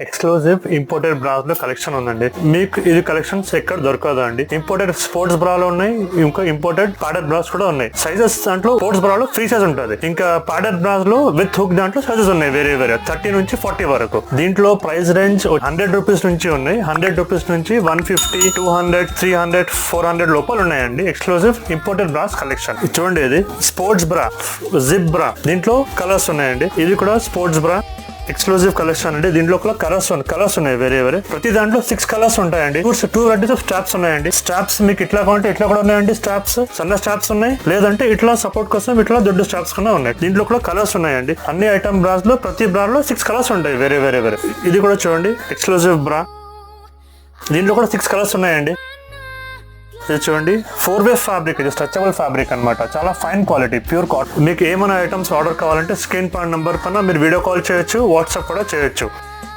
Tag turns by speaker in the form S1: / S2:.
S1: Exclusive imported brass లో collection ఉందండి. మీకు ఇది కలెక్షన్స్ ఎక్కడ దొరకదు అండి. ఇంపోర్టెడ్ స్పోర్ట్స్ బ్రాలు ఉన్నాయి, ఇంకా ఇంపోర్టెడ్ ప్యాడెడ్ బ్రాస్ కూడా ఉన్నాయి. సైజెస్ దాంట్లో స్పోర్ట్స్ బ్రాలో ఫ్రీ సైజ్ ఉంటుంది, ఇంకా ప్యాడెడ్ బ్రాస్ లో విత్ హుక్ దాంట్లో సైజెస్ ఉన్నాయి వేరే 30 నుంచి 40 వరకు. దీంట్లో ప్రైస్ రేంజ్ 100 రూపీస్ నుంచి ఉన్నాయి, 100 రూపీస్ నుంచి 150, 200, 300, 400 లోపల ఉన్నాయండి. ఎక్స్క్లూజివ్ ఇంపోర్టెడ్ బ్రాస్ కలెక్షన్ చూడండి. ఇది స్పోర్ట్స్ బ్రా, జిప్ బ్రా, దీంట్లో కలర్స్ ఉన్నాయండి. ఇది కూడా స్పోర్ట్స్ బ్రా ఎక్స్క్లూజివ్ కలెక్షన్ అండి. దీంట్లో కలర్స్ ఉన్నాయి వేరే ప్రతి దాంట్లో 6 కలర్స్ ఉంటాయండి. 2 వెరైటీస్ ఆఫ్ స్ట్రాప్స్ ఉన్నాయండి. స్ట్రాప్స్ మీకు ఇట్లా కావాలంటే ఇట్లా కూడా ఉన్నాయండి. స్ట్రాప్స్ సన్న స్ట్రాప్స్ ఉన్నాయి, లేదంటే ఇట్లా సపోర్ట్ కోసం ఇట్లా దొడ్డు స్ట్రాప్స్ కూడా ఉన్నాయి. దీంట్లో కూడా కలర్స్ ఉన్నాయండి. అన్ని ఐటమ్ బ్రాస్ లో ప్రతి బ్రా లో 6 కలర్స్ ఉంటాయి వేరే. ఇది కూడా చూడండి ఎక్స్క్లూజివ్ బ్రా, దీంట్లో కూడా 6 కలర్స్ ఉన్నాయండి. ఇది చూడండి 4-way ఫ్యాబ్రిక్, ఇది స్ట్రెచబుల్ ఫ్యాబ్రిక్ అనమాట. చాలా ఫైన్ క్వాలిటీ, ప్యూర్ కాటన్. మీకు ఏమైనా ఐటమ్స్ ఆర్డర్ కావాలంటే స్క్రీన్ పైన నంబర్ పైన మీరు వీడియో కాల్ చేయొచ్చు, వాట్సాప్ కూడా చేయొచ్చు.